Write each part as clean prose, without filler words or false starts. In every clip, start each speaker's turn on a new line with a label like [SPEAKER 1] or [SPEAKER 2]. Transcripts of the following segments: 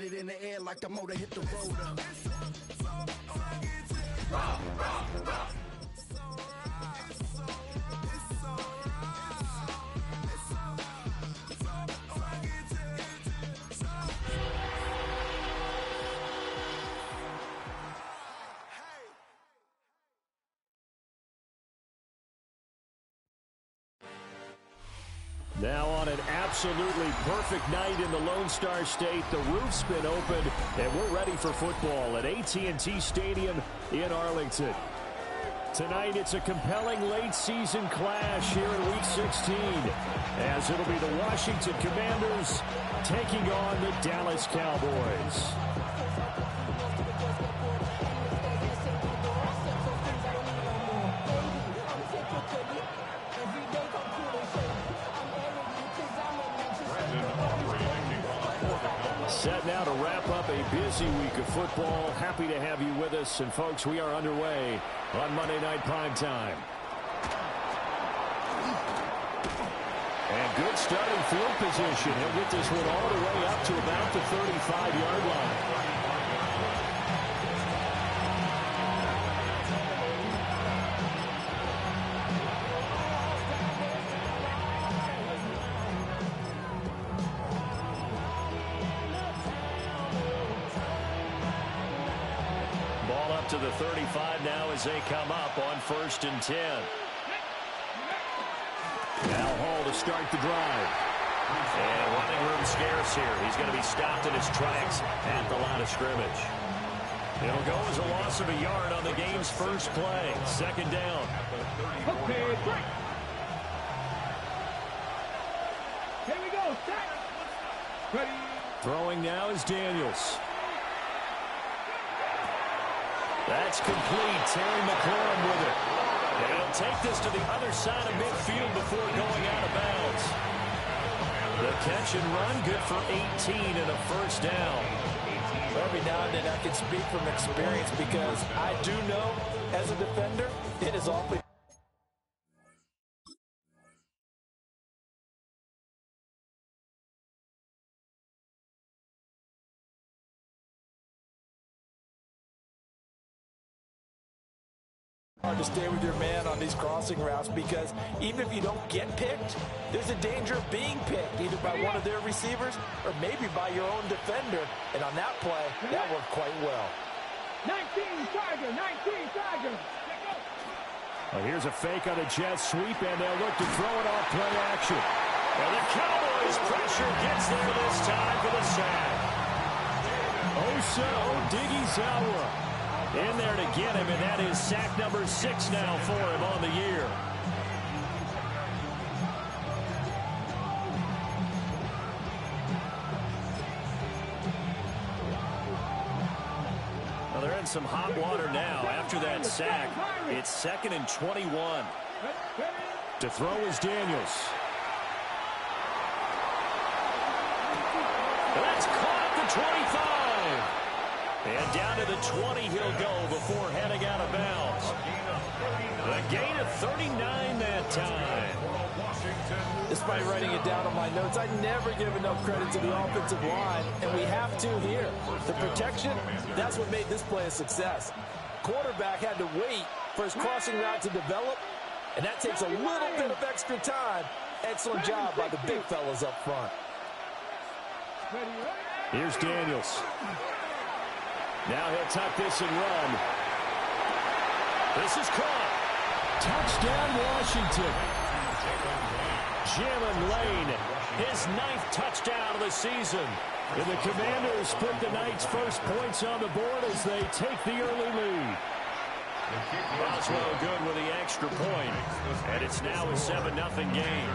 [SPEAKER 1] put it in the air like the motor hit the rotor.
[SPEAKER 2] Now on an absolutely perfect night in the Lone Star State, the roof's been opened, and we're ready for football at AT&T Stadium in Arlington. Tonight, it's a compelling late-season clash here in Week 16, as it'll be the Washington Commanders taking on the Dallas Cowboys. Set now to wrap up a busy week of football. Happy to have you with us. And, folks, we are underway on Monday Night Primetime. And good starting field position. He'll get this one all the way up to about the 35-yard line. To the 35 now as they come up on 1st and 10. Now Hall to start the drive. And running room scarce here. He's going to be stopped in his tracks at the line of scrimmage. It'll go as a loss of a yard on the game's first play. 2nd down.
[SPEAKER 3] Okay, break. Here we go. Set. Ready.
[SPEAKER 2] Throwing now is Daniels. That's complete. Terry McLaurin with it. And he'll take this to the other side of midfield before going out of bounds. The catch and run, good for 18 and a 1st down.
[SPEAKER 4] Every now and then I can speak from experience because I do know as a defender, it is awfully hard to stay with your man on these crossing routes because even if you don't get picked, there's a danger of being picked either by one of their receivers or maybe by your own defender. And on that play, that worked quite well.
[SPEAKER 3] 19 Tiger, 19 Tiger.
[SPEAKER 2] Well, here's a fake on a jet sweep, and they'll look to throw it off play action. And the Cowboys pressure gets there this time for the sack. Osa Odighizuwa in there to get him, and that is sack number 6 now for him on the year. Well, they're in some hot water now. After that sack, it's 2nd and 21. To throw is Daniels. That's caught at the 25. And down to the 20 he'll go before heading out of bounds. A gain of 39 that time.
[SPEAKER 4] Despite writing it down on my notes, I never give enough credit to the offensive line, and we have to here. The protection, that's what made this play a success. Quarterback had to wait for his crossing route to develop, and that takes a little bit of extra time. Excellent job by the big fellas up front.
[SPEAKER 2] Here's Daniels. Now he'll tuck this and run. This is caught. Touchdown, Washington. Jalen Lane, his 9th touchdown of the season. And the Commanders put the night's first points on the board as they take the early lead. Boswell good with the extra point. And it's now a 7-0 game.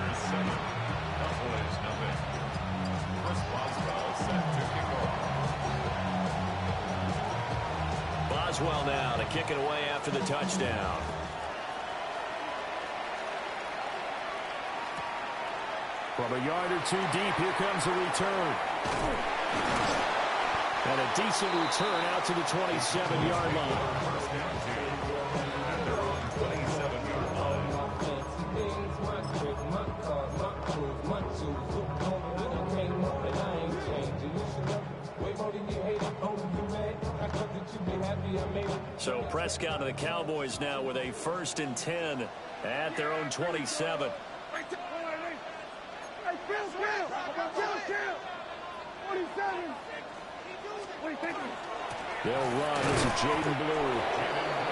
[SPEAKER 2] Boswell now to kick it away after the touchdown. From a yard or two deep, here comes a return. And a decent return out to the 27-yard line. So Prescott and the Cowboys now with a 1st and 10 at their own 27. They'll run. This is Jaden Blue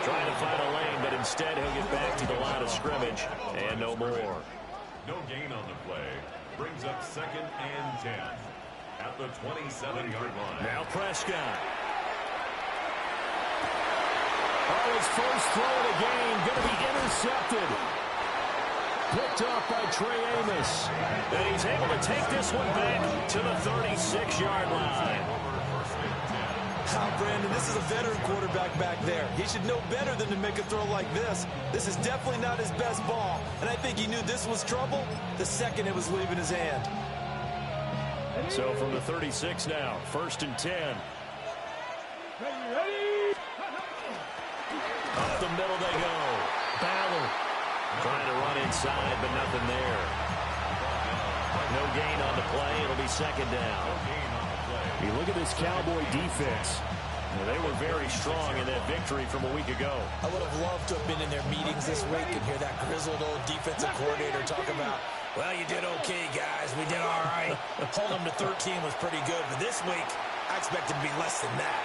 [SPEAKER 2] trying to find a lane, but instead he'll get back to the line of scrimmage and no more.
[SPEAKER 5] No gain on the play. Brings up 2nd and 10 at the 27-yard line.
[SPEAKER 2] Now Prescott. Oh, his first throw of the game going to be intercepted. Picked off by Trey Amos. And he's able to take this one back to the 36-yard line.
[SPEAKER 4] Brandon, this is a veteran quarterback back there. He should know better than to make a throw like this. This is definitely not his best ball. And I think he knew this was trouble the second it was leaving his hand.
[SPEAKER 2] So from the 36 now, 1st and 10.
[SPEAKER 3] Ready?
[SPEAKER 2] Up the middle they go. Ballard trying to run inside, but nothing there. No gain on the play. It'll be 2nd down. You look at this Cowboy defense. They were very strong in that victory from a week ago.
[SPEAKER 4] I would have loved to have been in their meetings this week and hear that grizzled old defensive coordinator talk about, well, you did okay, guys. We did all right. Holding them to 13 was pretty good. But this week, I expect it to be less than that.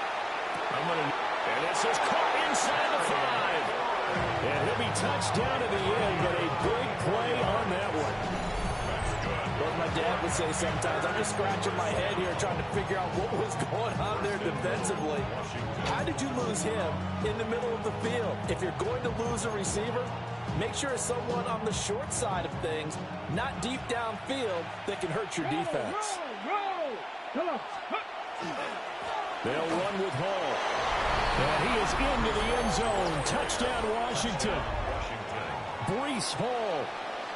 [SPEAKER 2] And this is caught inside the 5. And he'll be touched down at the end, but a big play on that one.
[SPEAKER 4] What my dad would say sometimes, I'm just scratching my head here trying to figure out what was going on there defensively. How did you lose him in the middle of the field? If you're going to lose a receiver, make sure it's someone on the short side of things, not deep downfield, that can hurt your defense.
[SPEAKER 2] They'll run with Hall. And he is into the end zone. Touchdown, Washington. Breece Hall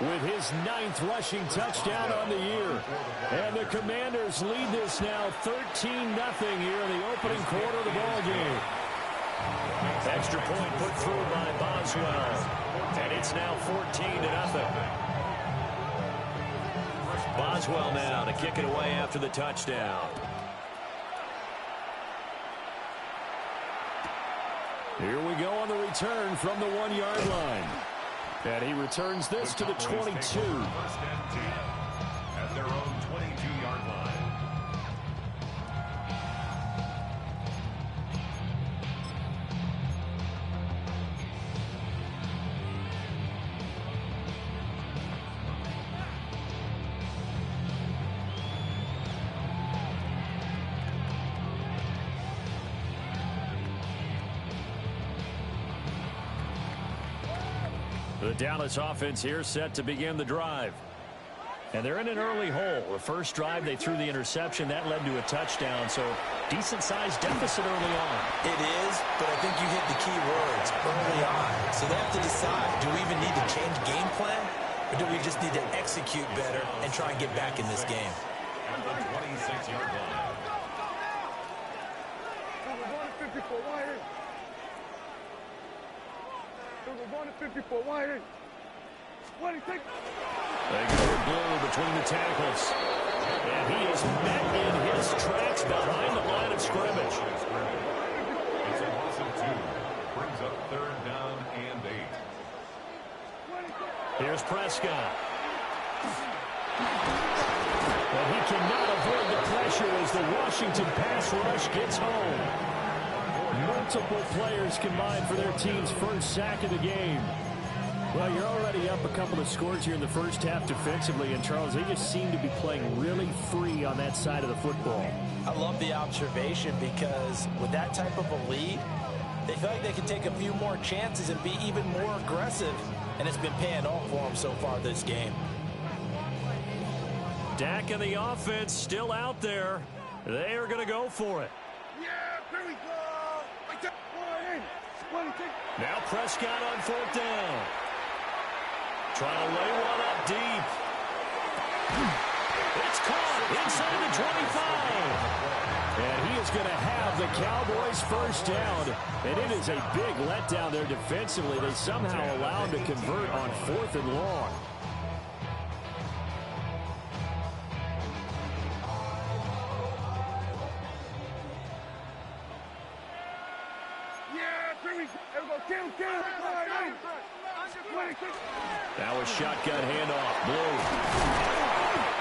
[SPEAKER 2] with his 9th rushing touchdown on the year. And the Commanders lead this now 13-0 here in the opening quarter of the ball game. Extra point put through by Boswell. And it's now 14-0. Boswell now to kick it away after the touchdown. Here we go on the return from the 1-yard line. And he returns this to the 22.
[SPEAKER 5] At their own 22-yard line.
[SPEAKER 2] The Dallas offense here set to begin the drive. And they're in an early hole. The first drive, they threw the interception. That led to a touchdown, so decent-sized deficit early on.
[SPEAKER 4] It is, but I think you hit the key words, early on. So they have to decide, do we even need to change game plan, or do we just need to execute better and try and get back in this game?
[SPEAKER 5] At the 26-yard line.
[SPEAKER 2] They go with Blue between the tackles. And he is met in his tracks behind the line of scrimmage.
[SPEAKER 5] It's a loss of 2. Brings up 3rd down and 8.
[SPEAKER 2] Here's Prescott. But he cannot avoid the pressure as the Washington pass rush gets home. Multiple players combined for their team's first sack of the game. Well, you're already up a couple of scores here in the first half defensively, and Charles, they just seem to be playing really free on that side of the football.
[SPEAKER 4] I love the observation because with that type of a lead, they feel like they can take a few more chances and be even more aggressive, and it's been paying off for them so far this game.
[SPEAKER 2] Dak and the offense still out there. They are going to go for it.
[SPEAKER 3] Here we go.
[SPEAKER 2] Now Prescott on 4th down. Trying to lay one up deep. It's caught inside the 25. And he is going to have the Cowboys first down. And it is a big letdown there defensively. They somehow allowed him to convert on 4th and long.
[SPEAKER 3] Yeah, here we go.
[SPEAKER 2] That was shotgun handoff. Blue.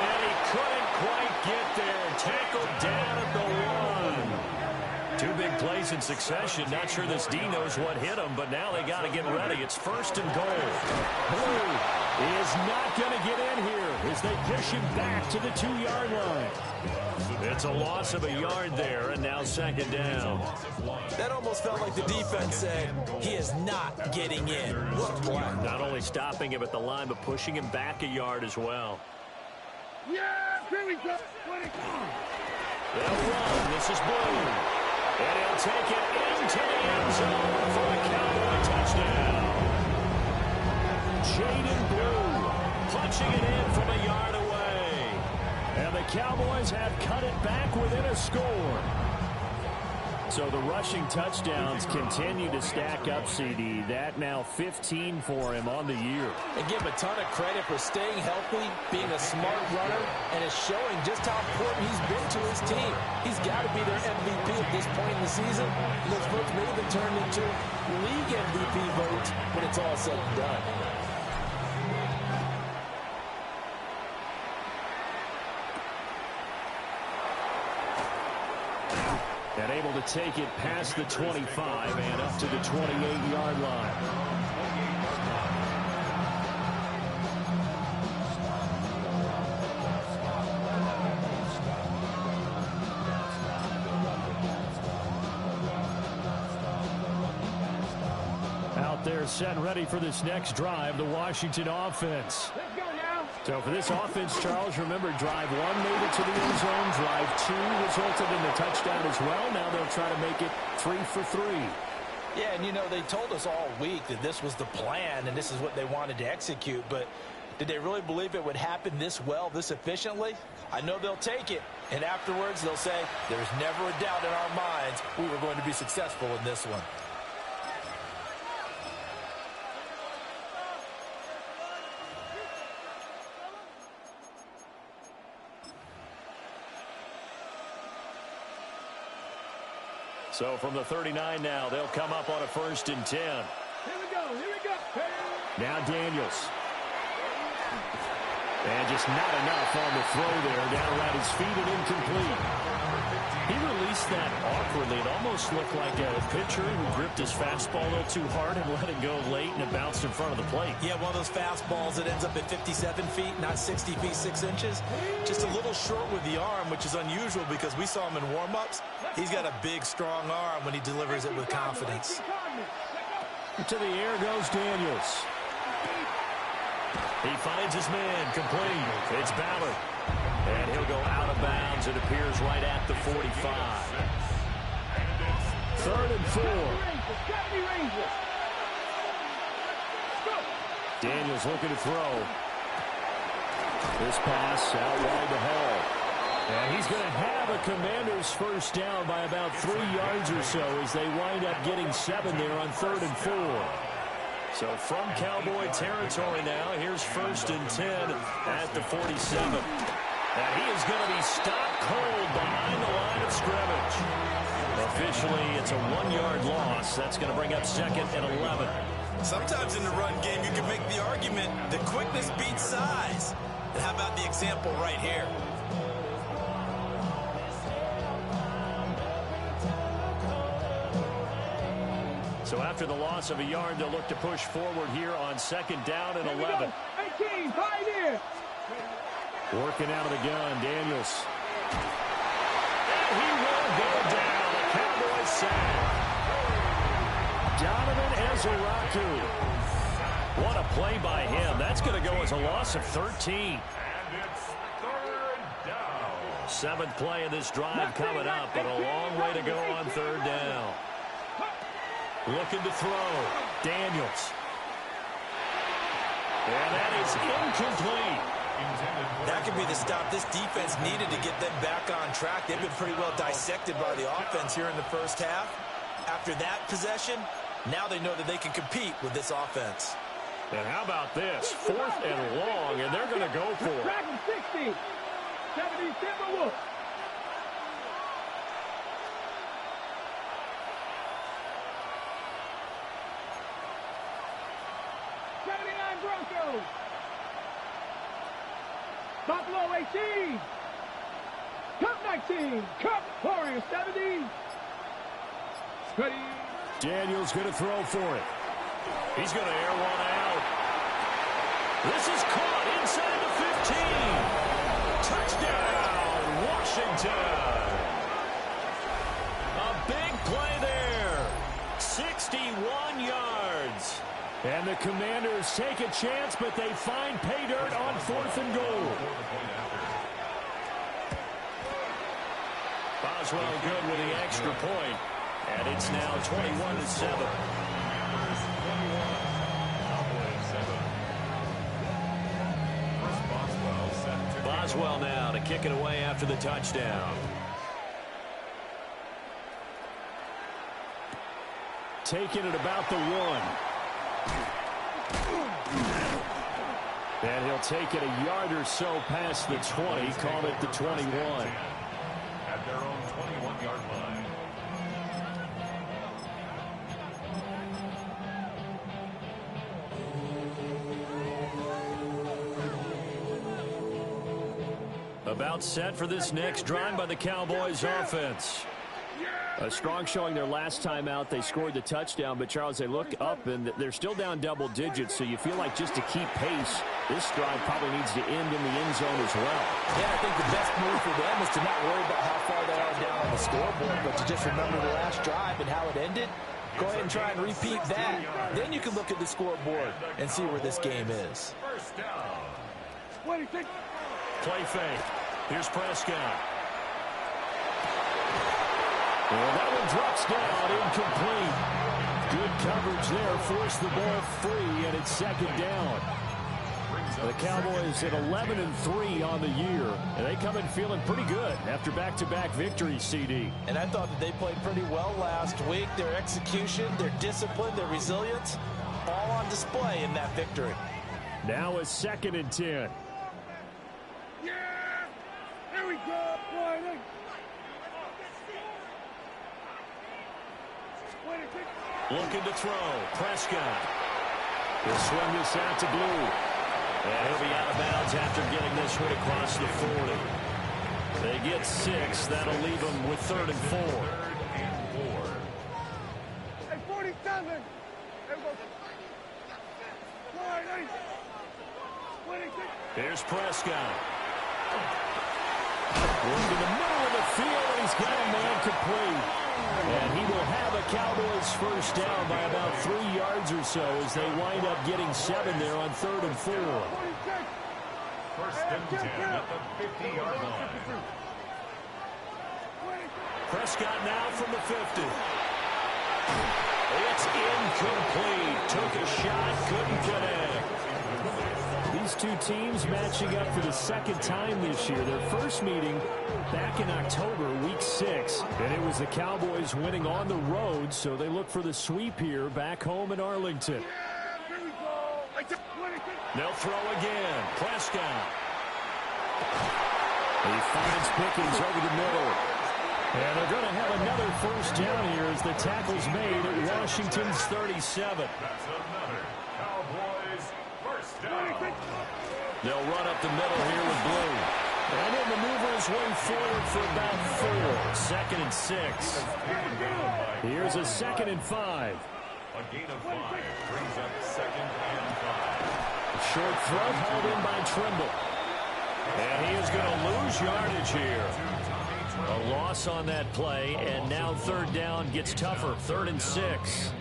[SPEAKER 2] And he couldn't quite get there. Tackled down at the 1. Two big plays in succession. Not sure this D knows what hit him, but now they got to get ready. It's 1st and goal. Blue is not going to get in here as they push him back to the 2-yard line. It's a loss of a yard there, and now 2nd down.
[SPEAKER 4] That almost felt like the defense said, he is not getting in. What a play.
[SPEAKER 2] Not only stopping him at the line, but pushing him back a yard as well.
[SPEAKER 3] Yeah, here we go.
[SPEAKER 2] They'll run. This is Blue. And he'll take it into the end zone for a Cowboy touchdown. Jaden Blue punching it in from a yard away. And the Cowboys have cut it back within a score. So the rushing touchdowns continue to stack up, CD. That now 15 for him on the year.
[SPEAKER 4] And give him a ton of credit for staying healthy, being a smart runner, and is showing just how important he's been to his team. He's got to be their MVP at this point in the season. And those votes may even turn into league MVP votes when it's all said and done.
[SPEAKER 2] And able to take it past the 25 and up to the 28-yard line. Out there set and ready for this next drive, the Washington offense.
[SPEAKER 3] Let's go now.
[SPEAKER 2] So for this offense, Charles, remember, drive 1 made it to the end zone. Drive 2 resulted in the touchdown as well. Now they'll try to make it 3 for 3.
[SPEAKER 4] Yeah, and you know, they told us all week that this was the plan and this is what they wanted to execute. But did they really believe it would happen this well, this efficiently? I know they'll take it. And afterwards, they'll say, there's never a doubt in our minds we were going to be successful in this one.
[SPEAKER 2] So from the 39 now, they'll come up on a 1st and 10.
[SPEAKER 3] Here we go, here we go.
[SPEAKER 2] Now Daniels. And just not enough on the throw there. Down around his feet and incomplete. He released that awkwardly. It almost looked like a pitcher who gripped his fastball a little too hard and let it go late, and it bounced in front of the plate.
[SPEAKER 4] Yeah, one of those fastballs that ends up at 57 feet, not 60 feet, 6 inches. Just a little short with the arm, which is unusual because we saw him in warm-ups. He's got a big, strong arm when he delivers it with confidence.
[SPEAKER 2] To the air goes Daniels. He finds his man, complete. It's Ballard. And he'll go out of bounds. It appears right at the 45. 3rd and 4. Daniels looking to throw. This pass out wide to Hall. And he's going to have a Commanders first down by about 3 yards or so as they wind up getting 7 there on 3rd and 4. So from Cowboy territory now, here's 1st and 10 at the 47. And he is going to be stopped cold behind the line of scrimmage. Officially, it's a 1-yard loss. That's going to bring up 2nd and 11.
[SPEAKER 4] Sometimes in the run game, you can make the argument that quickness beats size. And how about the example right here?
[SPEAKER 2] So after the loss of a yard, they'll look to push forward here on 2nd down and 11.
[SPEAKER 3] 18, right in.
[SPEAKER 2] Working out of the gun, Daniels. And he will go down. The Cowboys sack. Donovan Ezeraku. What a play by him. That's going to go as a loss of 13.
[SPEAKER 5] And it's 3rd down.
[SPEAKER 2] 7th play of this drive coming up, but a long way to go on 3rd down. Looking to throw. Daniels. And that is incomplete.
[SPEAKER 4] That could be the stop this defense needed to get them back on track. They've been pretty well dissected by the offense here in the first half. After that possession, now they know that they can compete with this offense.
[SPEAKER 2] And how about this? 4th and long, and they're going to go for it.
[SPEAKER 3] Track 60. 70, Timberwolves. Broncos. Buffalo 18. Cup 19. Cup Warriors 70. Ready.
[SPEAKER 2] Daniels going to throw for it. He's going to air one out. This is caught inside the 15. Touchdown, Washington. A big play there. 61 yards. And the Commanders take a chance, but they find pay dirt on 4th and goal. Boswell good with the extra point. And it's now 21-7. Boswell now to kick it away after the touchdown. Taking it about the 1. And he'll take it a yard or so past the 20, call it the 21.
[SPEAKER 5] At their own 21-yard line.
[SPEAKER 2] About set for this next drive by the Cowboys offense. A strong showing their last time out. They scored the touchdown, but Charles, they look up and they're still down double digits, so you feel like just to keep pace, this drive probably needs to end in the end zone as well.
[SPEAKER 4] Yeah, I think the best move for them is to not worry about how far they are down on the scoreboard, but to just remember the last drive and how it ended. Go ahead and try and repeat that. Then you can look at the scoreboard and see where this game is.
[SPEAKER 5] First down.
[SPEAKER 2] Play fake. Here's Prescott. And that one drops down, incomplete. Good coverage there, forced the ball free, and it's 2nd down. The Cowboys at 11-3 on the year, and they come in feeling pretty good after back-to-back victories, CD.
[SPEAKER 4] And I thought that they played pretty well last week. Their execution, their discipline, their resilience, all on display in that victory.
[SPEAKER 2] Now a 2nd and 10.
[SPEAKER 3] Yeah! Here we go!
[SPEAKER 2] Looking to throw. Prescott. He'll swing this out to Blue. And he'll be out of bounds after getting this one across the 40. They get 6. That'll leave them with 3rd and 4.
[SPEAKER 3] Hey, 47. There we go.
[SPEAKER 2] Here's Prescott. Look in the middle of the field, and he's got a man complete. And he will have a Cowboys first down by about 3 yards or so as they wind up getting 7 there on 3rd and 4.
[SPEAKER 5] First and 10 at the 50-yard line.
[SPEAKER 2] Prescott now from the 50. It's incomplete. Took a shot, couldn't connect. These two teams matching up for the 2nd time this year. Their first meeting back in October, week 6. And it was the Cowboys winning on the road, so they look for the sweep here back home in Arlington. They'll throw again. Prescott. He finds Pickens over the middle. And they're going to have another first down here as the tackle's made at Washington's 37.
[SPEAKER 5] That's another Cowboys first down.
[SPEAKER 2] They'll run up the middle here with Blue. And he'll maneuver his way forward for about 4. 2nd and 6. Here's a 2nd and 5.
[SPEAKER 5] A gain of 5 brings up 2nd and 5.
[SPEAKER 2] Short throw hauled in by Trimble. And he is going to lose yardage here. A loss on that play, and now 3rd down gets tougher. 3rd and 6.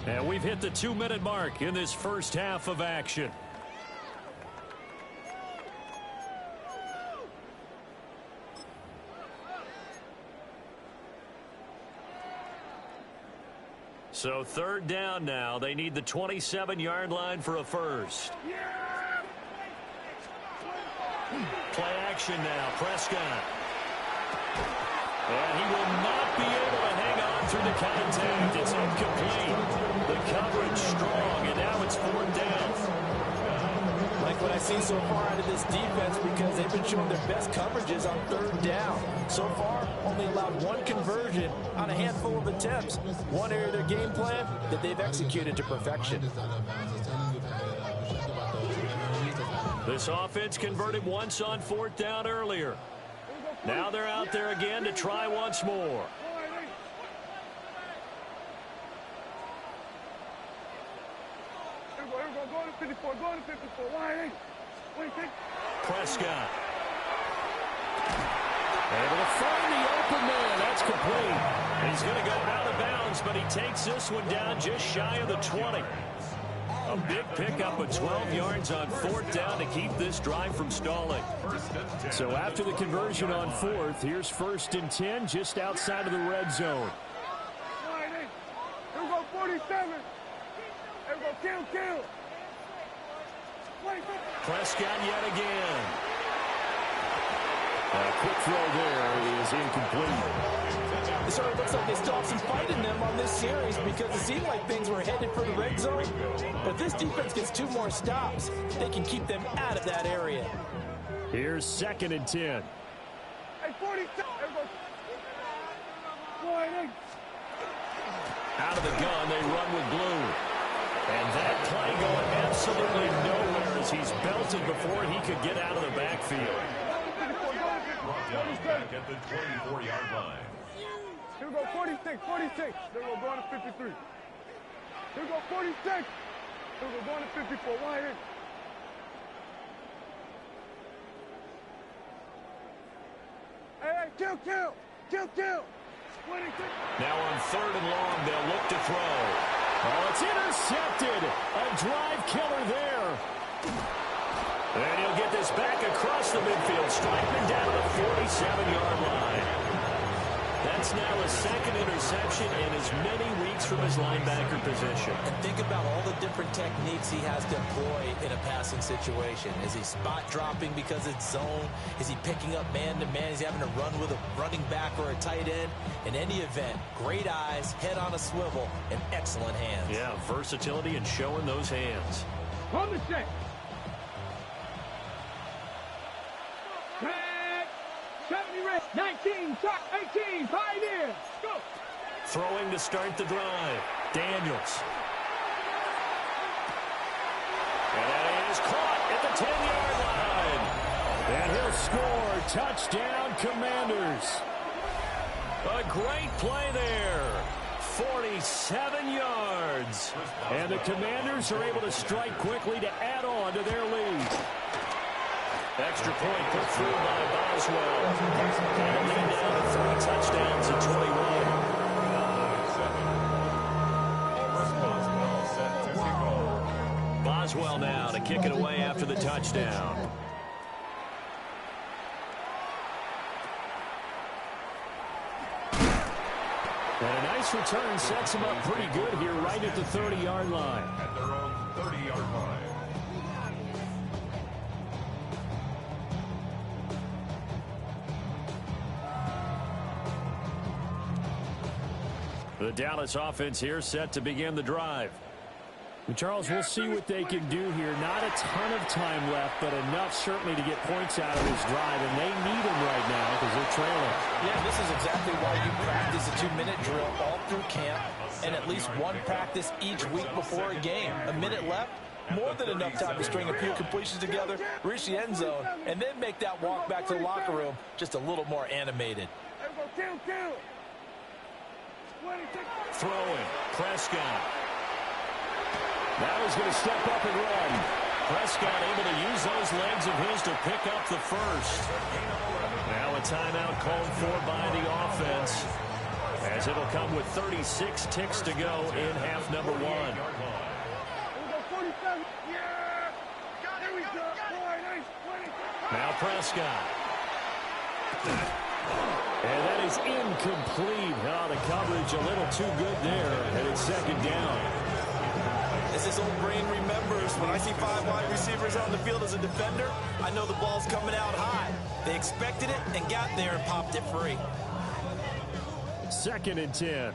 [SPEAKER 2] And we've hit the 2-minute mark in this first half of action. So 3rd down now. They need the 27-yard line for a first. Play action now. Prescott. And he will not be able to hang on through the contact. It's incomplete. The coverage strong, and now it's 4th down.
[SPEAKER 4] Like what I see so far out of this defense, because they've been showing their best coverages on 3rd down. So far, only allowed 1 conversion on a handful of attempts. One area of their game plan that they've executed to perfection.
[SPEAKER 2] This offense converted once on 4th down earlier. Now they're out there again to try once more.
[SPEAKER 3] Go to 54, go to 54. Why?
[SPEAKER 2] Prescott. Able to find the open man. That's complete. He's going to go out of bounds, but he takes this one down just shy of the 20. A big pickup of 12 yards on 4th down to keep this drive from stalling. So after the conversion on 4th, here's 1st and 10 just outside of the red zone.
[SPEAKER 3] Here we go, 47. Here we go, kill.
[SPEAKER 2] Prescott yet again. A quick throw there is incomplete.
[SPEAKER 4] It sort of looks like they still have some fight in them on this series because it seemed like things were headed for the red zone. But this defense gets 2 more stops. They can keep them out of that area.
[SPEAKER 2] Here's 2nd and 10.
[SPEAKER 3] Hey, 47.
[SPEAKER 2] Out of the gun, they run with blue. And that play going absolutely nowhere as he's belted before he could get out of the backfield.
[SPEAKER 5] Back at the 24-yard line.
[SPEAKER 3] Here we go, 46. Here we go, going to 53. Here we go, 46. Here we go, going to 54. Why here? Hey, kill. 26.
[SPEAKER 2] Now on 3rd and long, they'll look to throw. Oh, it's intercepted. A drive killer there. And he'll get this back across the midfield, striking down the 47-yard line. That's now a 2nd interception in as many weeks from his linebacker position.
[SPEAKER 4] And think about all the different techniques he has to employ in a passing situation. Is he spot dropping because it's zone? Is he picking up man-to-man? Is he having to run with a running back or a tight end? In any event, great eyes, head on a swivel, and excellent hands.
[SPEAKER 2] Yeah, versatility and showing those hands.
[SPEAKER 3] On the set. 19, 18, Pioneer, go!
[SPEAKER 2] Throwing to start the drive. Daniels. And that is caught at the 10-yard line. And he'll score. Touchdown, Commanders. A great play there. 47 yards. And the Commanders are able to strike quickly to add on to their lead. Extra point put through by Boswell. And a lead down to 3 touchdowns at 21. Boswell now to kick it away after the touchdown. And a nice return sets him up pretty good here right at the 30-yard line.
[SPEAKER 5] At their own 30-yard line.
[SPEAKER 2] The Dallas offense here set to begin the drive. And Charles, we'll see what they can do here. Not a ton of time left, but enough certainly to get points out of this drive, and they need them right now because they're trailing.
[SPEAKER 4] Yeah, this is exactly why you practice a 2-minute drill all through camp and at least one practice each week before a game. A minute left, more than enough time to string a few completions together, reach the end zone, and then make that walk back to the locker room just a little more animated.
[SPEAKER 3] Kill.
[SPEAKER 2] Throwing. Prescott. Now he's going to step up and run. Prescott able to use those legs of his to pick up the first. Now a timeout called for by the offense, as it'll come with 36 ticks to go in half number 1. Now Prescott. And that is incomplete. Oh, the coverage a little too good there, and it's 2nd down.
[SPEAKER 4] As his old brain remembers, when I see 5 wide receivers on the field as a defender, I know the ball's coming out high. They expected it and got there and popped it free.
[SPEAKER 2] 2nd and 10.
[SPEAKER 3] Here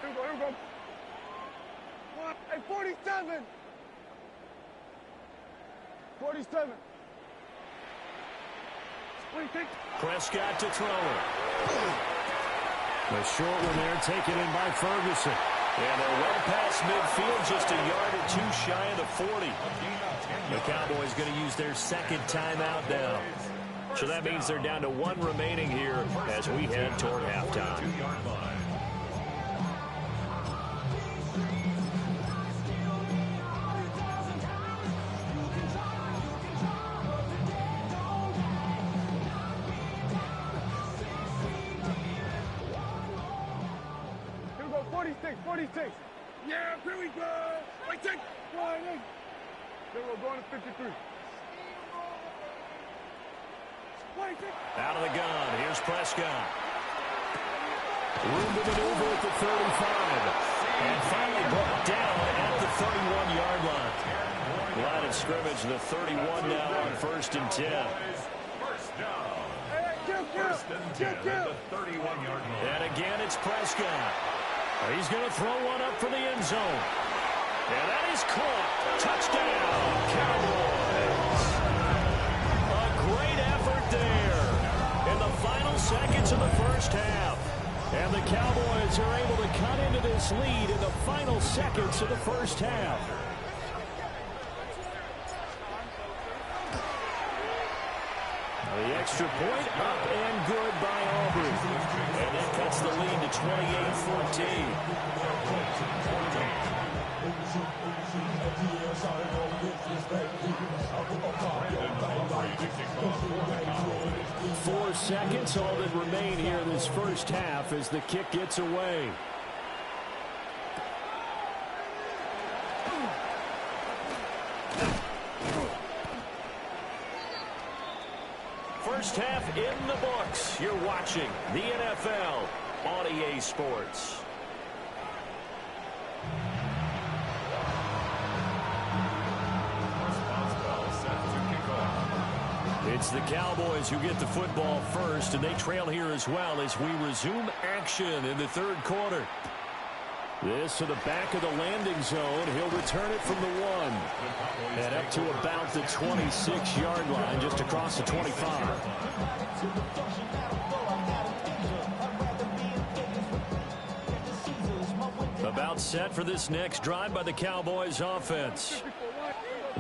[SPEAKER 3] we go. Hey, 47. 47.
[SPEAKER 2] Prescott to throw it. The short one there taken in by Ferguson. And they're well past midfield, just a yard or two shy of the 40. The Cowboys going to use their second timeout now. So that means they're down to one remaining here as we head toward halftime.
[SPEAKER 3] Here we go, 46, 46. Yeah, here we go. 46. Here we go, going to 53.
[SPEAKER 2] Out of the gun, here's Prescott. Room to maneuver at the 35. And finally brought down at the 31-yard line. Line of scrimmage, the 31 now on 1st and 10.
[SPEAKER 5] First and 10 at the 31-yard line.
[SPEAKER 2] And again, it's Prescott. He's going to throw one up for the end zone. And that is caught. Touchdown, Cowboys. A great effort there in the final seconds of the first half. And the Cowboys are able to cut into this lead in the final seconds of the first half. The extra point up and good by Aubrey. And that cuts the lead to 28-14. 4 seconds, all that remain here in this first half as the kick gets away. First half in the books. You're watching the NFL on EA Sports. It's the Cowboys who get the football first, and they trail here as well as we resume action in the third quarter. This to the back of the landing zone. He'll return it from the 1. And up to about the 26-yard line, just across the 25. About set for this next drive by the Cowboys offense.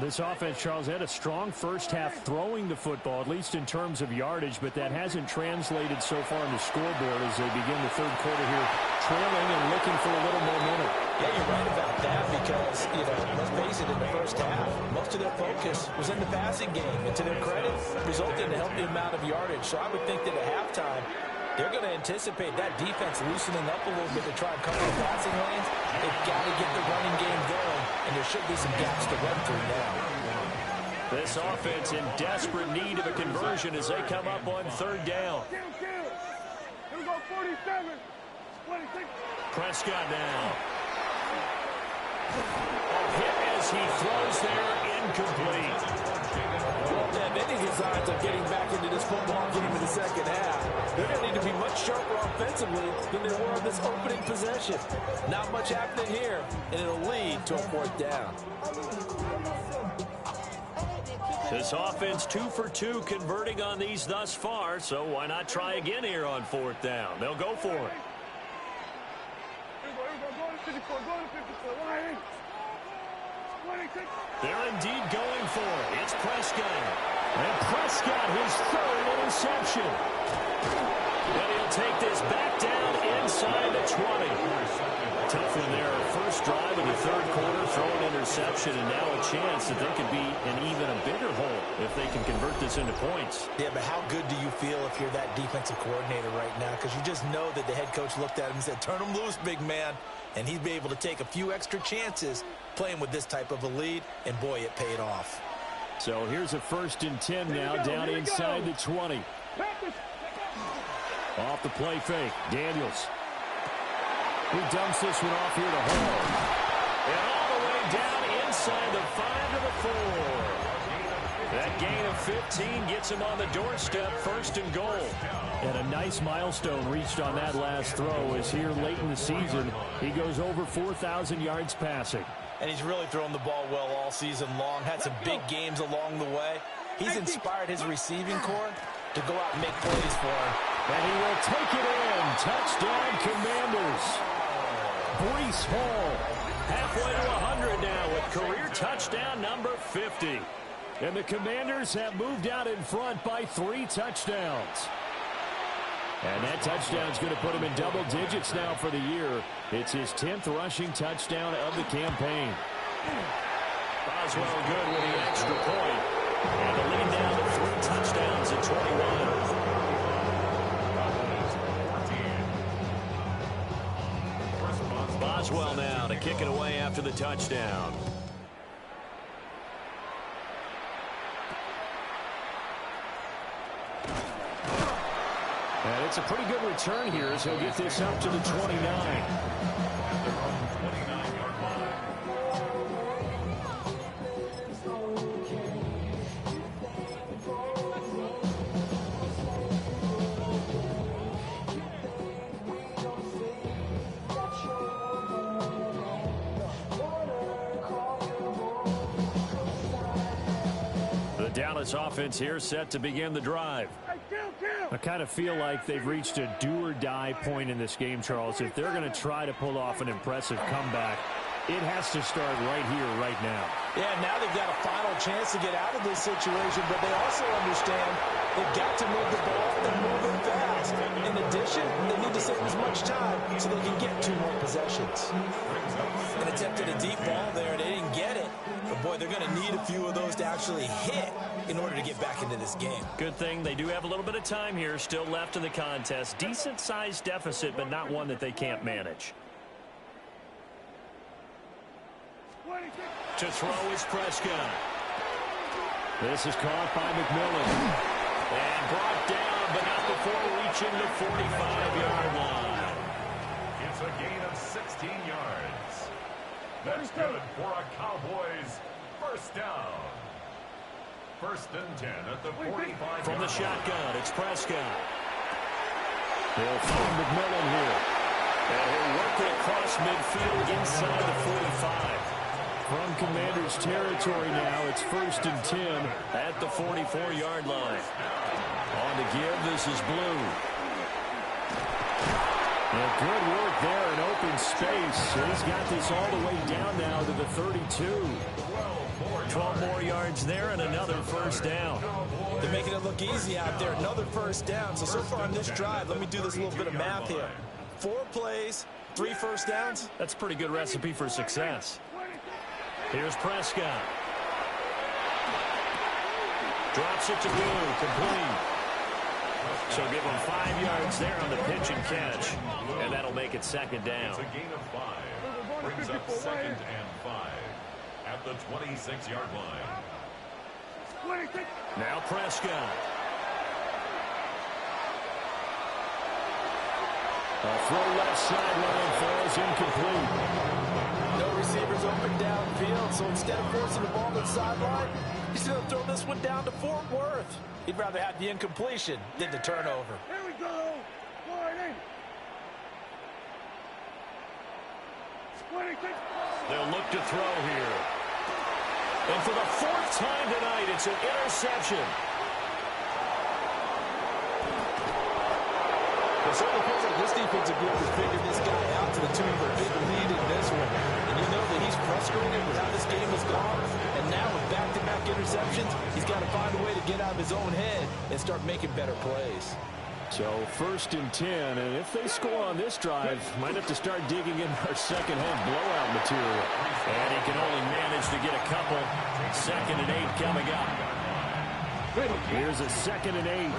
[SPEAKER 2] This offense, Charles, had a strong first half throwing the football, at least in terms of yardage, but that hasn't translated so far on the scoreboard as they begin the third quarter here, trailing and looking for a little momentum.
[SPEAKER 4] Yeah, you're right about that because, let's face it, in the first half, most of their focus was in the passing game, and to their credit, resulted in a healthy amount of yardage. So I would think that at halftime, they're going to anticipate that defense loosening up a little bit to try and cover the passing lanes. They've got to get the running game going, and there should be some gaps to run through now.
[SPEAKER 2] This offense in desperate need of a conversion as they come up on third down.
[SPEAKER 3] Here we go, 47, 26.
[SPEAKER 2] Prescott now. A hit as he throws there, incomplete.
[SPEAKER 4] Well, they have any designs of getting back into this football game in the second half. They're going to need to be much sharper offensively than they were on this opening possession. Not much happening here, and it'll lead to a 4th down.
[SPEAKER 2] This offense 2 for 2 converting on these thus far, so why not try again here on 4th down? They'll go for it.
[SPEAKER 3] Here we go, go to 54, go to 54, line 26.
[SPEAKER 2] They're indeed going for it. It's Prescott. And Prescott, his 3rd interception. And he'll take this back down inside the 20. Tough one there. First drive of the third quarter, throw an interception, and now a chance that they could be in even a bigger hole if they can convert this into points.
[SPEAKER 4] Yeah, but how good do you feel if you're that defensive coordinator right now? Because you just know that the head coach looked at him and said, turn him loose, big man. And he'd be able to take a few extra chances playing with this type of a lead, and boy, it paid off.
[SPEAKER 2] So here's a 1st and 10 now, down inside the 20. Off the play fake, Daniels. He dumps this one off here to Hall. And all the way down inside the 5 to the 4. That gain of 15 gets him on the doorstep, 1st and goal. And a nice milestone reached on that last throw as here late in the season, he goes over 4,000 yards passing.
[SPEAKER 4] And he's really thrown the ball well all season long, had some big games along the way. He's inspired his receiving corps to go out and make plays for him.
[SPEAKER 2] And he will take it in. Touchdown, Commanders. Breece Hall. Halfway to 100 now with career touchdown number 50. And the Commanders have moved out in front by 3 touchdowns. And that touchdown's going to put him in double digits now for the year. It's his 10th rushing touchdown of the campaign. Boswell good with the extra point. And the lead down to 3 touchdowns at 21. Boswell now to kick it away after the touchdown. And it's a pretty good return here as he'll get this up to the 29. The Dallas offense here set to begin the drive. I kind of feel like they've reached a do-or-die point in this game, Charles. If they're going to try to pull off an impressive comeback, it has to start right here, right now.
[SPEAKER 4] Yeah, now they've got a final chance to get out of this situation, but they also understand they've got to move the ball and move it fast. In addition, they need to save as much time so they can get 2 more possessions. An attempt at a deep ball there, they didn't get it. But, boy, they're going to need a few of those to actually hit in order to get back into this game.
[SPEAKER 2] Good thing they do have a little bit of time here still left in the contest. Decent-sized deficit, but not one that they can't manage. To throw is Prescott. This is caught by McMillan. And brought down, but not before reaching the 45-yard line.
[SPEAKER 5] It's a gain of 16 yards. That's good for a Cowboys first down. 1st and 10 at the 45.
[SPEAKER 2] From the shotgun, it's Prescott. They'll find McMillan here. And he'll work it across midfield inside the 45. From Commanders territory now, it's 1st and 10 at the 44-yard line. On to give, this is Blue. And good work there in open space. He's got this all the way down now to the 32. 12 more yards there and another first down.
[SPEAKER 4] They're making it look easy out there. Another first down. So far on this drive, let me do this little bit of math here. 4 plays, 3 first downs.
[SPEAKER 2] That's a pretty good recipe for success. Here's Prescott. Drops it to Blue, complete. So give him 5 yards there on the pitch and catch. And that'll make it 2nd down.
[SPEAKER 5] It's a gain of 5. Brings up 2nd and 5 at the 26-yard line.
[SPEAKER 2] Now Prescott. A throw left sideline falls incomplete.
[SPEAKER 4] No receivers open downfield, so instead of forcing the ball to the sideline, he's going to throw this one down to Fort Worth. He'd rather have the incompletion than the turnover.
[SPEAKER 3] Here we go.
[SPEAKER 2] They'll look to throw here. And for the 4th time tonight, it's an interception.
[SPEAKER 4] It certainly feels like this defensive group has figured this guy out to the tune of a big lead in this one. And you know that he's frustrated with how this game has gone. And now with back-to-back interceptions, he's got to find a way to get out of his own head and start making better plays.
[SPEAKER 2] So 1st and 10, and if they score on this drive, might have to start digging in our second-half blowout material. And he can only manage to get a couple. 2nd and 8 coming up. Here's a 2nd and 8.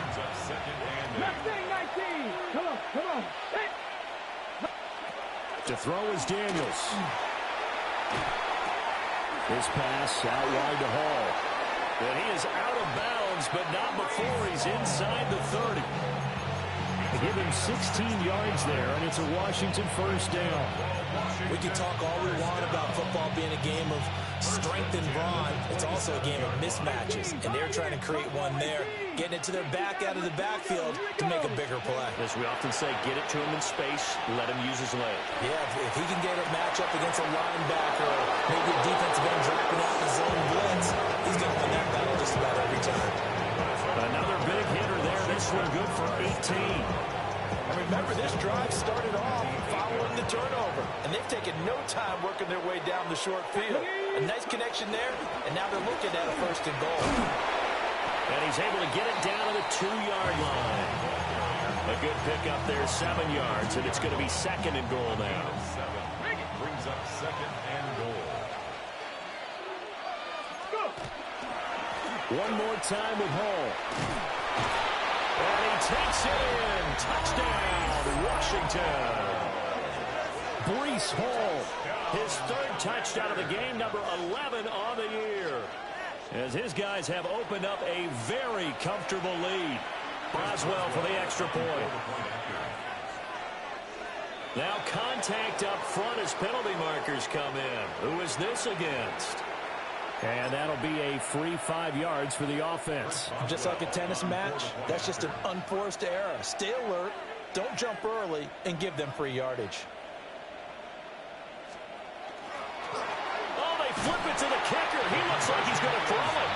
[SPEAKER 3] Come on. Hey.
[SPEAKER 2] To throw is Daniels. This pass out wide to Hall. And he is out of bounds, but not before he's inside the 30. They give him 16 yards there, and it's a Washington first down.
[SPEAKER 4] We can talk all we want about football being a game of strength and brawn. It's also a game of mismatches, and they're trying to create one there, getting it to their back out of the backfield to make a bigger play.
[SPEAKER 2] As we often say, get it to him in space, let him use his leg.
[SPEAKER 4] Yeah, if he can get a matchup against a linebacker or maybe a defensive end dropping out in his zone blitz, he's going to win that battle just about every time.
[SPEAKER 2] Another big hitter there. This one good for 18.
[SPEAKER 4] And remember, this drive started off following the turnover, and they've taken no time working their way down the short field. A nice connection there, and now they're looking at a first and goal.
[SPEAKER 2] And he's able to get it down to the 2-yard line. A good pickup there, 7 yards, and it's going to be second and goal now.
[SPEAKER 5] Brings up second and goal.
[SPEAKER 2] One more time with Hall. And he takes it in. Touchdown, Washington. Breece Hall, his 3rd touchdown of the game, number 11 on the year. As his guys have opened up a very comfortable lead. Boswell for the extra point. Now contact up front as penalty markers come in. Who is this against? And that'll be a free 5 yards for the offense.
[SPEAKER 4] Just like a tennis match, that's just an unforced error. Stay alert, don't jump early, and give them free yardage.
[SPEAKER 2] Oh, they flip it to the kicker. He looks like he's going to throw it.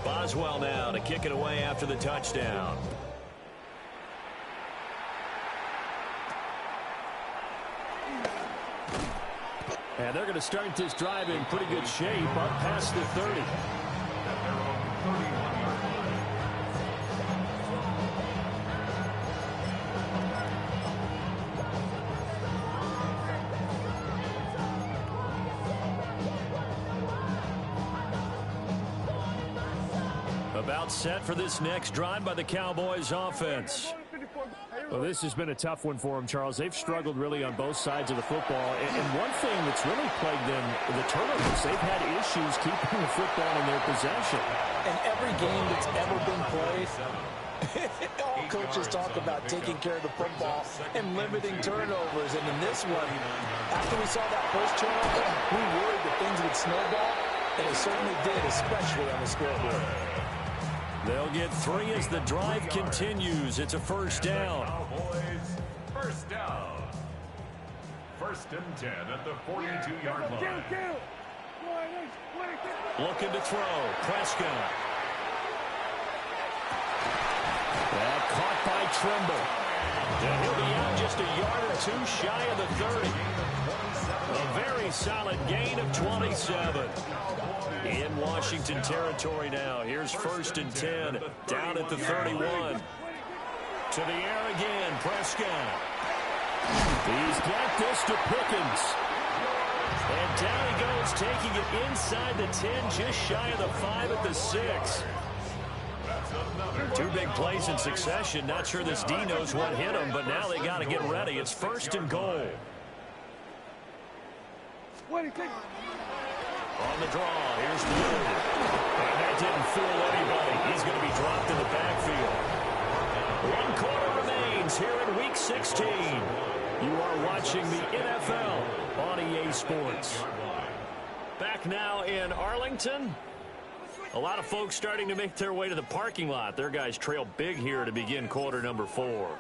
[SPEAKER 2] Boswell now to kick it away after the touchdown. And they're going to start this drive in pretty good shape up past the 30. About set for this next drive by the Cowboys offense. Well, this has been a tough one for them, Charles. They've struggled really on both sides of the football. And one thing that's really plagued them, the turnovers. They've had issues keeping the football in their possession.
[SPEAKER 4] And every game that's ever been played, all coaches talk about taking care of the football and limiting turnovers. And in this one, after we saw that first turnover, we worried that things would snowball, and it certainly did, especially on the scoreboard.
[SPEAKER 2] They'll get 3 as the drive continues. It's a first down.
[SPEAKER 5] Cowboys, first down. 1st and 10 at the 42-yard line.
[SPEAKER 2] Looking to throw. Prescott. That caught by Trimble. And he'll be out just a yard or 2 shy of the 30. A very solid gain of 27. In Washington territory now. Here's 1st and 10 down at the 31. To the air again, Prescott. He's got this to Pickens. And down he goes, taking it inside the 10, just shy of the 5 at the 6. 2 big plays in succession. Not sure this D knows what hit him, but now they got to get ready. It's 1st and goal. On the draw, here's Blue. And that didn't fool anybody. He's going to be dropped in the backfield. 1 quarter remains here in Week 16. You are watching the NFL on EA Sports. Back now in Arlington. A lot of folks starting to make their way to the parking lot. Their guys trail big here to begin quarter number 4.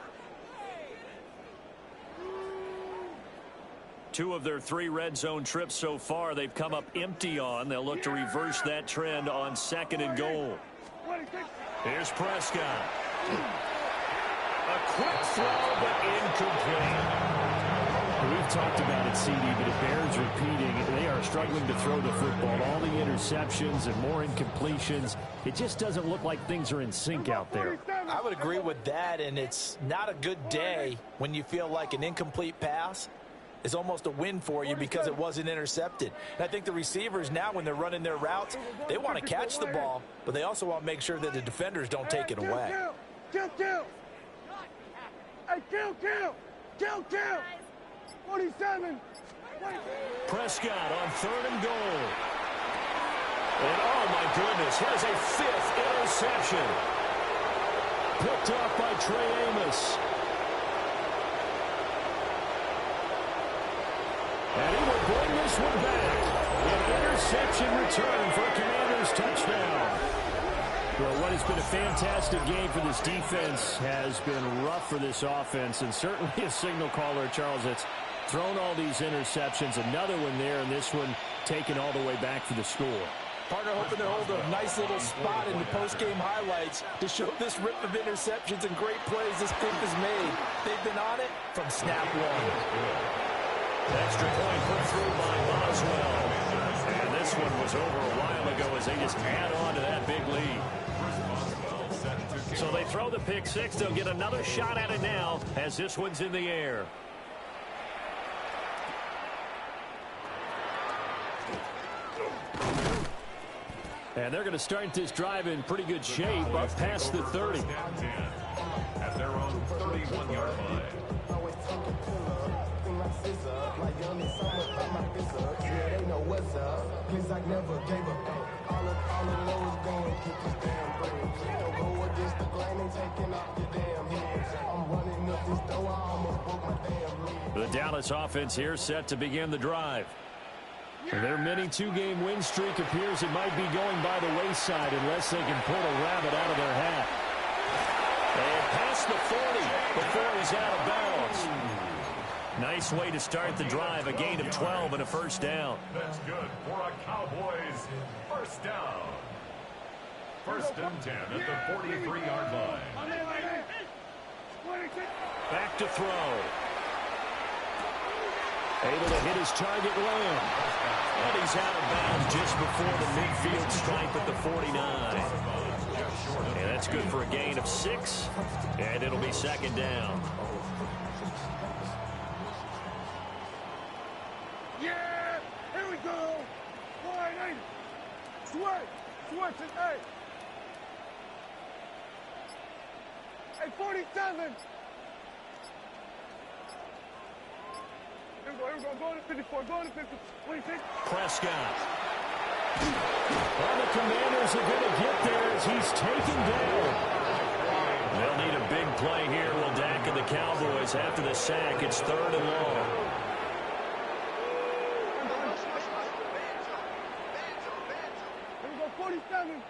[SPEAKER 2] 2 of their 3 red zone trips so far they've come up empty on. They'll look to reverse that trend on 2nd and goal. Here's Prescott. A quick throw, but incomplete. We've talked about it, CD, but it bears repeating. They are struggling to throw the football. All the interceptions and more incompletions. It just doesn't look like things are in sync out there.
[SPEAKER 4] I would agree with that, and it's not a good day when you feel like an incomplete pass is almost a win for you because it wasn't intercepted. And I think the receivers now, when they're running their routes, they want to catch the ball, but they also want to make sure that the defenders don't take it away.
[SPEAKER 3] Kill. Hey, kill. 47.
[SPEAKER 2] Prescott on 3rd and goal. And oh my goodness, here's a 5th interception. Picked off by Trey Amos. And he will bring this one back. An interception return for a Commanders touchdown. Well, what has been a fantastic game for this defense has been rough for this offense, and certainly a signal caller, Charles, that's thrown all these interceptions. Another one there, and this one taken all the way back for the score.
[SPEAKER 4] Partner hoping to hold a nice little spot in the post-game highlights to show this rip of interceptions and great plays this group has made. They've been on it from snap one.
[SPEAKER 2] Extra point put through by Boswell. And this one was over a while ago as they just add on to that big lead. So they throw the pick six. They'll get another shot at it now as this one's in the air. And they're going to start this drive in pretty good shape up past the 30.
[SPEAKER 5] At their own 31-yard line.
[SPEAKER 2] The Dallas offense here set to begin the drive. Their mini two-game win streak appears it might be going by the wayside unless they can pull a rabbit out of their hat. And past the 40 before he's out of bounds. Nice way to start the drive, a gain of 12 and a first down.
[SPEAKER 5] That's good for a Cowboys first down. First and 10 at the 43-yard line.
[SPEAKER 2] Back to throw. Able to hit his target Lamb. And he's out of bounds just before the midfield stripe at the 49. And that's good for a gain of 6. And it'll be second down.
[SPEAKER 3] Yeah! Here we go! Wide 80! Switch! Switch it, 8! Hey, 47! Here we go, going to 54, going to 50, 26.
[SPEAKER 2] Prescott. Well, the Commanders are going to get there as he's taken down. They'll need a big play here, will Dak and the Cowboys after the sack. It's third and long.
[SPEAKER 3] Here we go, 47.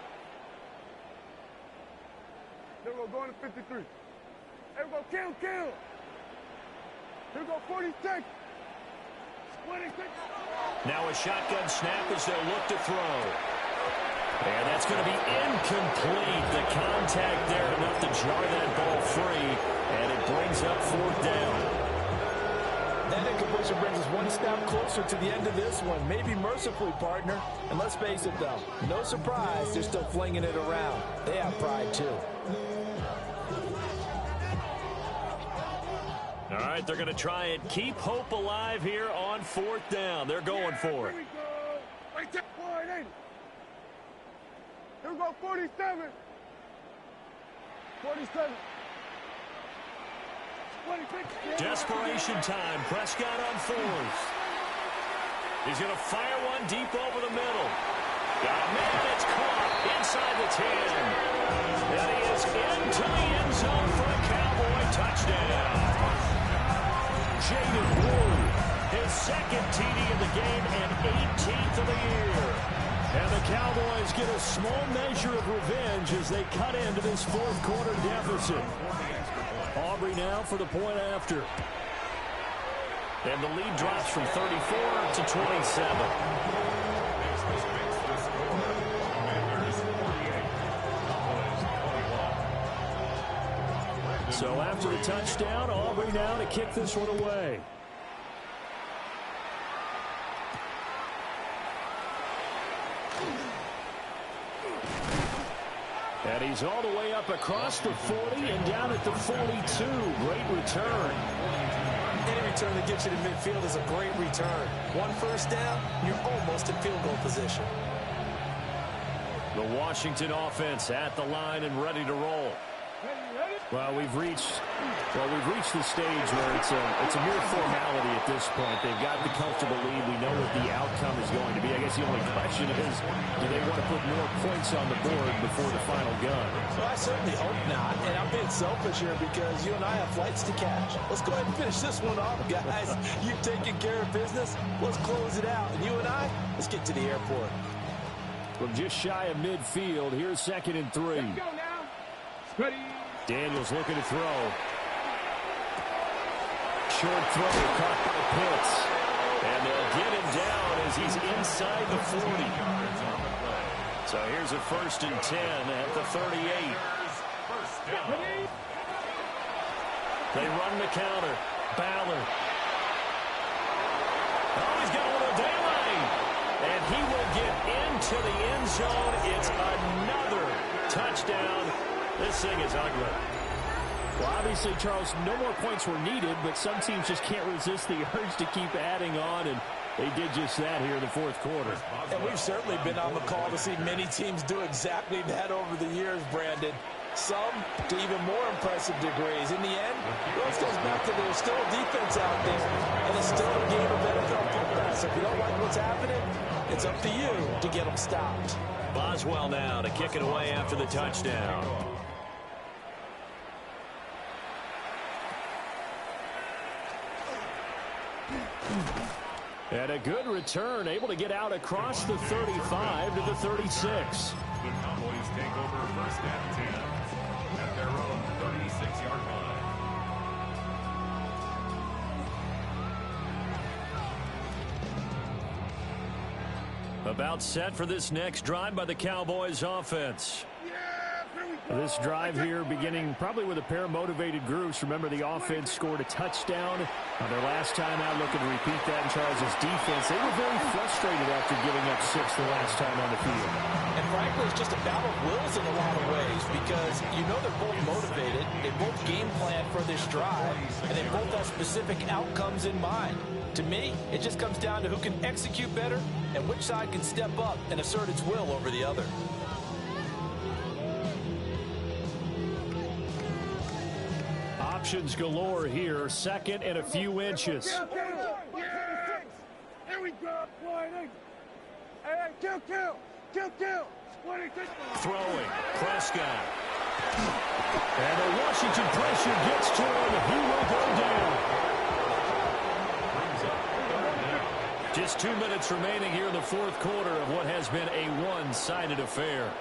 [SPEAKER 3] Here we go, going to 53. Here we go, kill. Here we go, 46. 26.
[SPEAKER 2] Now a shotgun snap as they'll look to throw. And that's going to be incomplete. The contact there enough to jar that ball free. And it brings up fourth down.
[SPEAKER 4] That incompletion brings us one step closer to the end of this one. Maybe mercifully, partner. And let's face it, though. No surprise, they're still flinging it around. They have pride, too.
[SPEAKER 2] All right, they're going to try and keep hope alive here on fourth down. They're going for it.
[SPEAKER 3] Here we go. Right there, 180. Here we go, 47. 47. 26.
[SPEAKER 2] Desperation time. Prescott on fourth. He's going to fire one deep over the middle. Got a man. It's caught inside the 10. And he is into the end zone for a Cowboy touchdown. Jaden Ward, his second TD of the game and 18th of the year. And the Cowboys get a small measure of revenge as they cut into this fourth quarter deficit. Aubrey now for the point after. And the lead drops from 34 to 27. So after the touchdown, Aubrey now to kick this one away. And he's all the way up across the 40 and down at the 42. Great return.
[SPEAKER 4] Any return that gets you to midfield is a great return. One first down, you're almost in field goal position.
[SPEAKER 2] The Washington offense at the line and ready to roll. Well, we've reached the stage where it's a mere formality at this point. They've got the comfortable lead. We know what the outcome is going to be. I guess the only question is, do they want to put more points on the board before the final gun?
[SPEAKER 4] Well, I certainly hope not. And I'm being selfish here because you and I have flights to catch. Let's go ahead and finish this one off, guys. You've taken care of business. Let's close it out. And you and I, let's get to the airport.
[SPEAKER 2] From just shy of midfield, here's second and 3.
[SPEAKER 3] Let's go now. Ready.
[SPEAKER 2] Daniels looking to throw. Short throw caught by Pitts. And they'll get him down as he's inside the 40. So here's a 1st and 10 at the 38. They run the counter. Ballard. Oh, he's got a little daylight. And he will get into the end zone. It's another touchdown. This thing is ugly.
[SPEAKER 6] Well, obviously, Charles, no more points were needed, but some teams just can't resist the urge to keep adding on, and they did just that here in the fourth quarter.
[SPEAKER 4] And we've certainly been on the call to see many teams do exactly that over the years, Brandon. Some to even more impressive degrees. In the end, it goes back to there's still a defense out there, and it's still a game of NFL football. So if you don't like what's happening, it's up to you to get them stopped.
[SPEAKER 2] Boswell now to kick it away after the touchdown.
[SPEAKER 6] And a good return, able to get out across the 35 to the 36.
[SPEAKER 5] The Cowboys take over 1st and 10 at their own 36-yard line.
[SPEAKER 2] About set for this next drive by the Cowboys offense.
[SPEAKER 6] This drive here beginning probably with a pair of motivated groups. Remember, the offense scored a touchdown on their last time out. Looking to repeat that in Charles' defense. They were very frustrated after giving up 6 the last time on the field.
[SPEAKER 4] And frankly, it's just a battle of wills in a lot of ways because you know they're both motivated. They both game plan for this drive, and they both have specific outcomes in mind. To me, it just comes down to who can execute better and which side can step up and assert its will over the other.
[SPEAKER 6] Options galore here. 2nd and a few inches.
[SPEAKER 3] Here we go. Hey, kill.
[SPEAKER 2] Throwing. Prescott. And the Washington pressure gets to him. He will go down. Just 2 minutes remaining here in the fourth quarter of what has been a one-sided affair.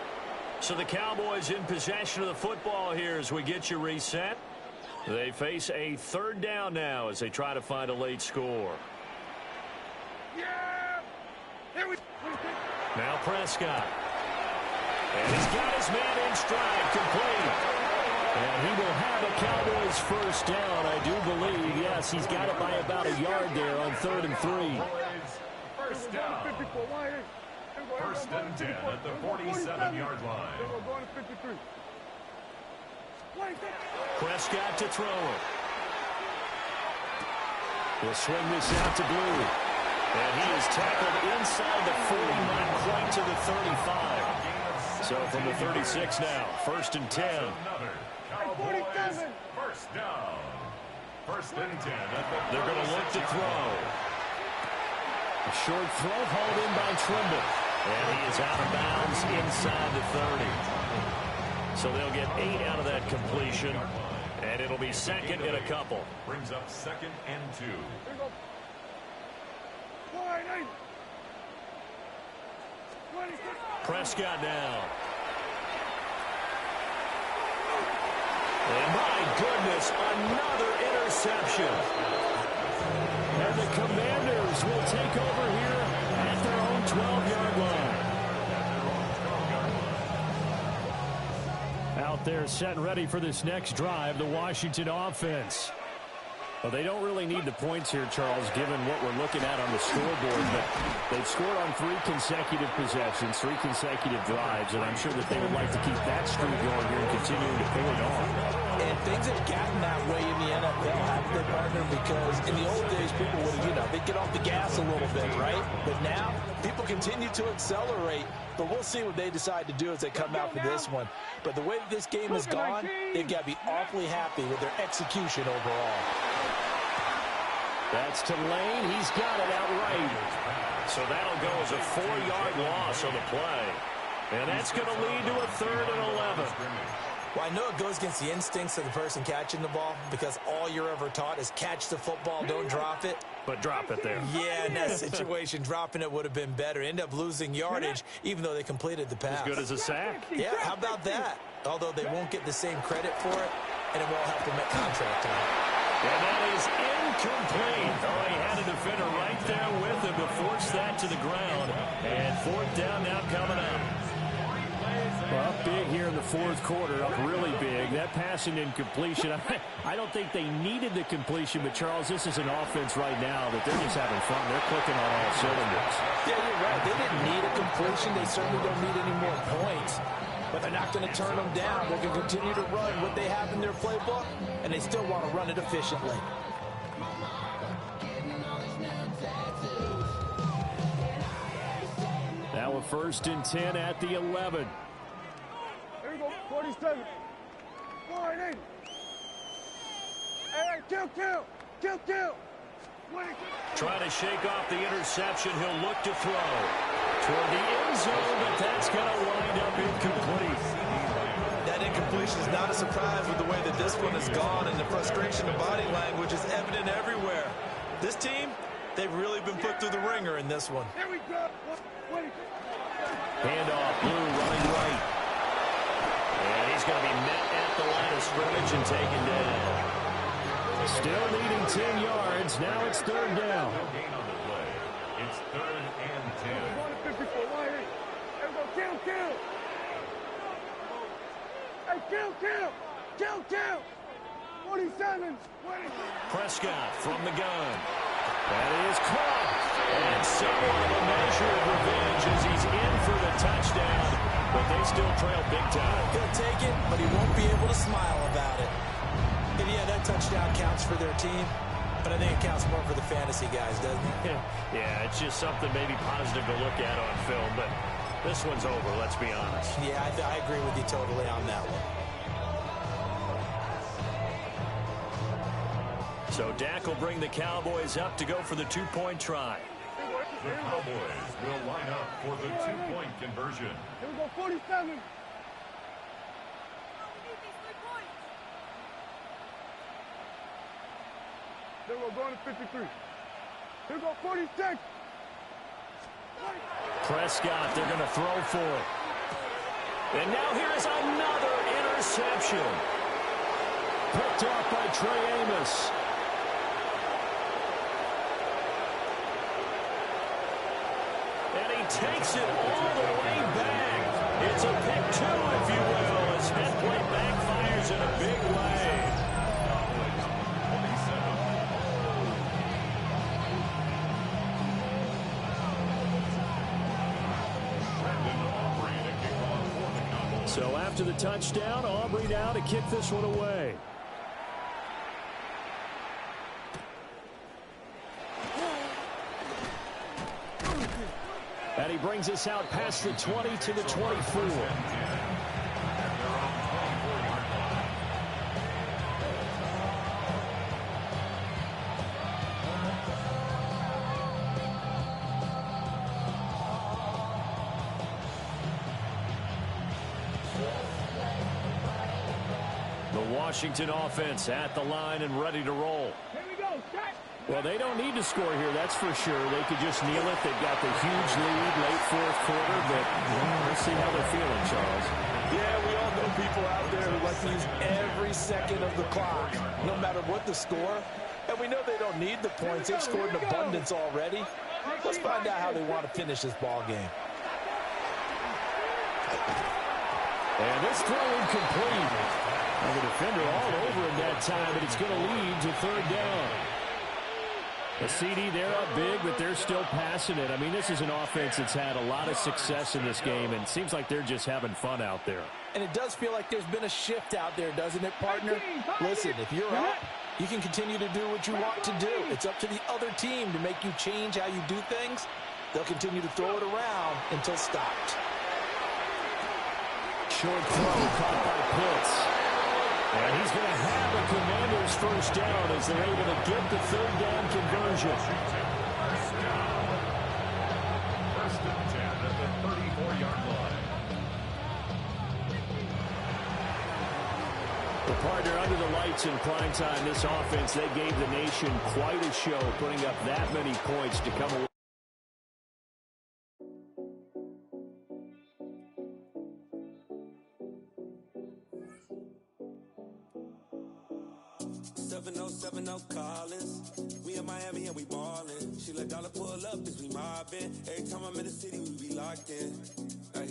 [SPEAKER 2] So the Cowboys in possession of the football here as we get you reset. They face a 3rd down now as they try to find a late score. Now Prescott. And he's got his man in stride, complete. And he will have a Cowboys 1st down, I do believe. Yes, he's got it by about a yard there on 3rd and 3.
[SPEAKER 5] 1st down. 1st and 10 at the 47-yard line.
[SPEAKER 2] Prescott to throw it. We'll swing this out to Blue. And he is tackled inside the 40, not quite to the 35. So from the 36 now, 1st and 10.
[SPEAKER 5] Cowboys 1st down. 1st and 10 at the
[SPEAKER 2] They're going to look to throw. A short throw hauled in by Trimble. And he is out of bounds inside the 30. So they'll get 8 out of that completion. And it'll be 2nd and a couple.
[SPEAKER 5] Brings up 2nd and 2.
[SPEAKER 2] Prescott now. And my goodness, another interception. And the Commanders will take over here at their own 12-yard line.
[SPEAKER 6] Out there set and ready for this next drive, the Washington offense. Well, they don't really need the points here, Charles, given what we're looking at on the scoreboard. But they've scored on 3 consecutive possessions, 3 consecutive drives, and I'm sure that they would like to keep that streak going here and continuing to pull it on.
[SPEAKER 4] And things have gotten that way in the NFL, haven't they, partner? Because in the old days, people would, they'd get off the gas a little bit, right? But now, people continue to accelerate. But we'll see what they decide to do as they come out for this one. But the way that this game has gone, they've got to be awfully happy with their execution overall.
[SPEAKER 2] That's to Lane. He's got it outright. So that'll go as a 4-yard loss on the play. And that's going to lead to a 3rd and 11.
[SPEAKER 4] Well, I know it goes against the instincts of the person catching the ball because all you're ever taught is catch the football, don't drop it.
[SPEAKER 2] But drop it there.
[SPEAKER 4] Yeah, in that situation, dropping it would have been better. End up losing yardage, even though they completed the pass.
[SPEAKER 2] As good as a sack.
[SPEAKER 4] Yeah, how about that? Although they won't get the same credit for it, and it won't have to make contract time.
[SPEAKER 2] And that is incomplete. Oh, he had a defender right there with him to force that to the ground. And 4th down now coming up.
[SPEAKER 6] big here in the fourth quarter, up really big. That pass and incompletion, I don't think they needed the completion, but, Charles, this is an offense right now that they're just having fun. They're clicking on all cylinders.
[SPEAKER 4] Yeah, you're right. They didn't need a completion. They certainly don't need any more points. But they're not going to turn them down. They can continue to run what they have in their playbook, and they still want to run it efficiently.
[SPEAKER 2] Now a 1st and 10 at the 11.
[SPEAKER 3] Here we go, 47. 480. Hey, kill.
[SPEAKER 6] Trying to shake off the interception. He'll look to throw toward the end zone, but that's going to wind up incomplete.
[SPEAKER 4] That incompletion is not a surprise with the way that this one has gone, and the frustration of body language is evident everywhere. This team, they've really been put through the ringer in this one.
[SPEAKER 3] Here we go.
[SPEAKER 2] Handoff, Blue running right. And he's going to be met at the line of scrimmage and taken down. Still needing 10 yards. Now it's 3rd down.
[SPEAKER 5] No gain on the play. It's 3rd and 10.
[SPEAKER 3] We're going to 54. Why ain't? Here we go. Kill. Hey, kill. 47.
[SPEAKER 6] Prescott from the gun. That is caught. And somewhat of a measure of revenge as he's in for the touchdown. But they still trail big time.
[SPEAKER 4] He'll take it, but he won't be able to smile about it. And yeah, that touchdown counts for their team, but I think it counts more for the fantasy guys, doesn't it?
[SPEAKER 6] Yeah, it's just something maybe positive to look at on film, but this one's over, let's be honest.
[SPEAKER 4] Yeah, I agree with you totally on that one.
[SPEAKER 6] So Dak will bring the Cowboys up to go for the 2-point try.
[SPEAKER 5] The Cowboys will line up for the 2-point conversion.
[SPEAKER 3] Here we go, 47. Then we're going to 53. Here we go, 46.
[SPEAKER 6] Prescott, they're going to throw for it. And now here's another interception. Picked off by Trey Amos. And he takes it all the way back. It's a pick 2, if you will, as that play backfires in a big way. So after the touchdown, Aubrey now to kick this one away. And he brings us out past the 20 to the 24. Washington offense at the line and ready to roll.
[SPEAKER 3] Here we go, shot.
[SPEAKER 6] Well, they don't need to score here, that's for sure. They could just kneel it. They've got the huge lead late fourth quarter, but we'll see how they're feeling, Charles.
[SPEAKER 4] Yeah, we all know people out there who like to use every second of the clock, no matter what the score. And we know they don't need the points. They've scored in abundance already. Let's find out how they want to finish this ball game.
[SPEAKER 6] And this throw incomplete. And the defender all over him that time, but it's going to lead to 3rd down. The CD, they're up big, but they're still passing it. I mean, this is an offense that's had a lot of success in this game, and it seems like they're just having fun out there.
[SPEAKER 4] And it does feel like there's been a shift out there, doesn't it, partner? Listen, if you're up, you can continue to do what you want to do. It's up to the other team to make you change how you do things. They'll continue to throw it around until stopped.
[SPEAKER 6] Short throw caught by Pitts. And he's going to have a Commanders 1st down as they're able to get the 3rd down conversion.
[SPEAKER 5] 1st and 10 at the 34-yard line.
[SPEAKER 6] The partner under the lights in prime time, this offense, they gave the nation quite a show, putting up that many points to come away.
[SPEAKER 7] 7070 Collins. We in Miami and we ballin'. She let dollar pull up as we mobbin'. Every time I'm in the city, we be locked in. Ay,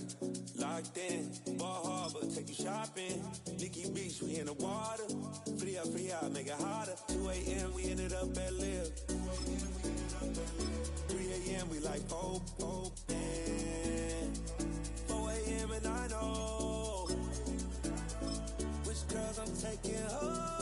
[SPEAKER 7] locked in. Ball Harbor, take you shopping. Nikki Beach, we in the water. Free up, make it hotter. 2 a.m., we ended up at Live. 3 a.m., we like Pope. 4 a.m. and I know which girls I'm taking home.